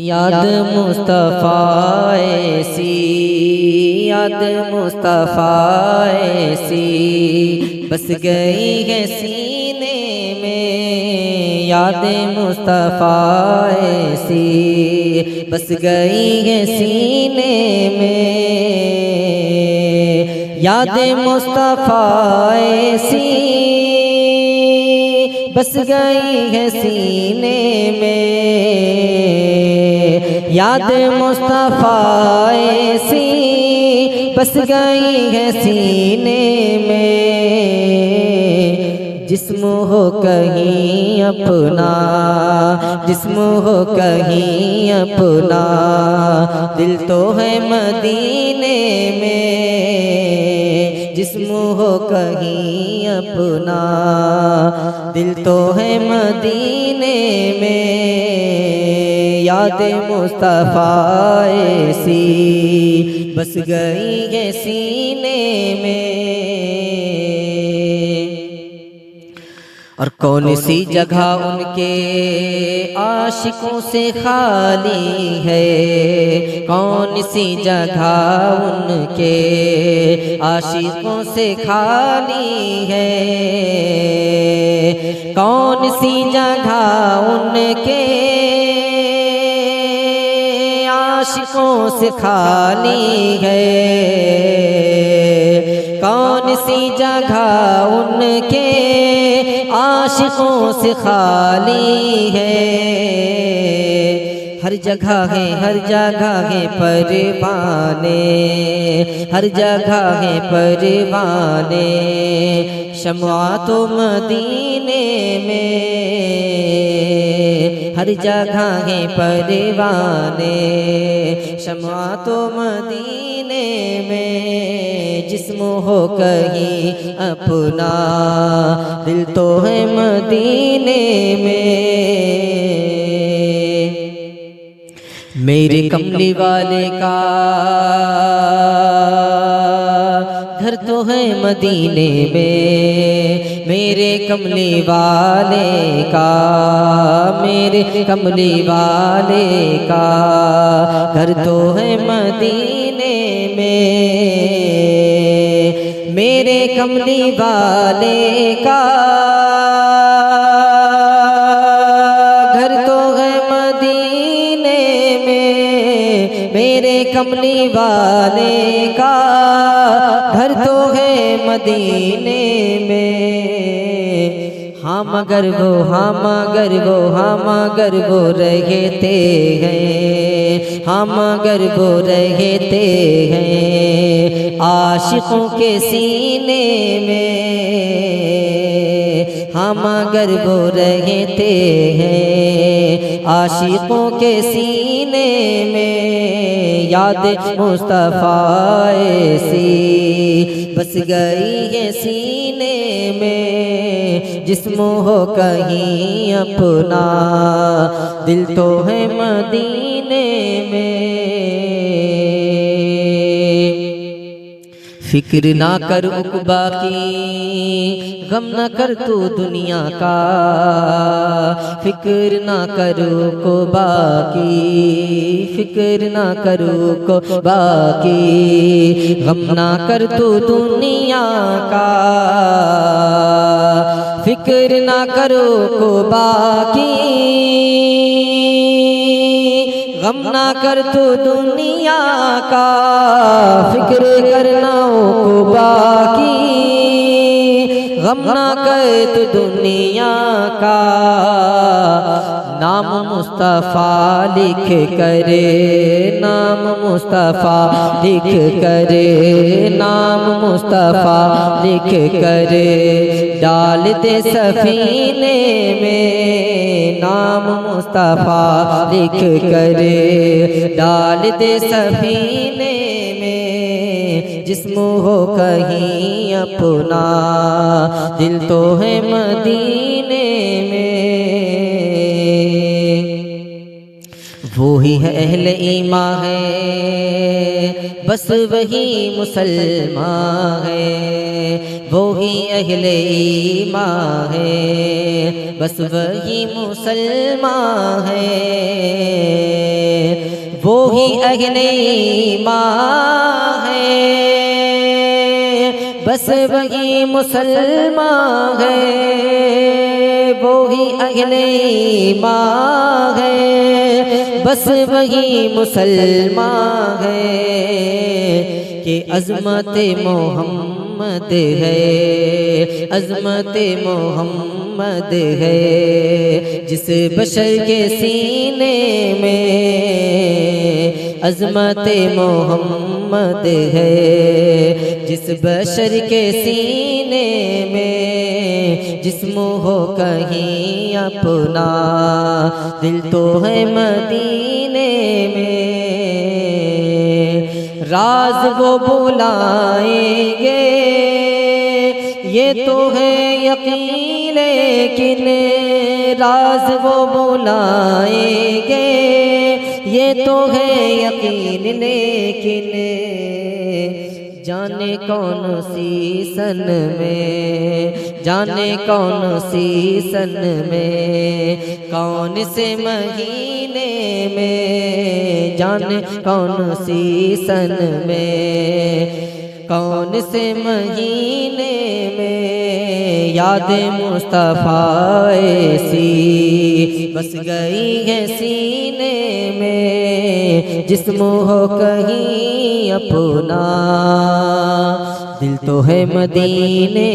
याद मुस्तफ़ा ऐसी, याद मुस्तफ़ा ऐसी बस गई है सीने में। याद मुस्तफ़ा ऐसी बस गई है सीने में। याद मुस्तफ़ा ऐसी बस गई है सीने में। याद मुस्तफ़ा ऐसी बस गई है सीने में। जिस्म हो कहीं अपना, जिस्म हो कहीं अपना, दिल तो है मदीने में। जिस्म हो कहीं अपना, दिल तो है मदीने में। याद मुस्तफ़ा ऐसी बस गई है सीने में। और कौन सी जगह उनके आशिकों से खाली है, कौन सी जगह उनके आशिकों से खाली है। कौन सी जगह उनके आशिकों से खाली है। कौन सी जगह उनके आशिकों से खाली है। हर जगह है, हर जगह है परवाने, हर जगह है परवाने। शम्आ तो मदीने में, हर जगह है परवाने। शम्आ तो मदीने में। जिस्म हो कहीं अपना, दिल तो है मदीने में। मेरे कमली वाले का घर तो है मदीने में। मेरे कमली वाले का, मेरे कमली वाले का घर तो है मदीने में। मेरे कमली वाले का घर तो है मदीने में। मेरे कमली वाले का घर तो है मदीने में। हाँ मगर वो, हाँ मगर वो, हाँ मगर वो रहते हैं, हाँ मगर वो रहते हैं आशिकों के सीने में। हाँ मगर वो रहते हैं आशिकों के सीने में। याद मुस्तफ़ा ऐसी बस गई है सीने में। जिस्म हो कहीं अपना, दिल तो है मदीने में। फिक्र ना कर उक़बा की, गम न कर तू दुनिया का। फिक्र ना करो उक़बा की, फिक्र ना करो उक़बा की। गम ना कर तू दुनिया का। फिक्र ना करो उक़बा की, गम ना कर तू दुनिया का। फिक्र करना उक़बा की, गम ना कर तू दुनिया का। नाम मुस्तफ़ा लिख करे, नाम मुस्तफ़ा लिख करे, नाम मुस्तफ़ा लिख करे डाल दे सफीने में। नाम मुस्तफ़ा लिख करे डाल दे सफीने में। जिस्म हो कहीं अपना, दिल तो है मदीने में। वो ही है अहले ईमान है, बस वही मुसलमान है। वो ही अहले ईमान है, बस वही मुसलमान है। वो ही अहले ईमान है, बस वही मुसलमान है। वो ही अहले ईमान है, बस वही मुसलमान है कि अज़मत मोहम्मद है, अज़मत मोहम्मद है। जिस बशर के सीने में अज़मत मोहम्मद है, जिस बशर के सीने में जिस्म हो कहीं अपना, दिल तो है मदीने में। राज वो बुलाएंगे ये तो है यकीन, लेकिन राज वो बुलाएंगे ये तो है यकीन, लेकिन जाने कौन सी सन में, जाने कौन सी सन में, कौन से महीने में, जाने कौन सी सन में, कौन से महीने में याद मुस्तफ़ा ऐसी बस गई है सीने में। जिस्म हो कहीं अपना, दिल तो है मदीने।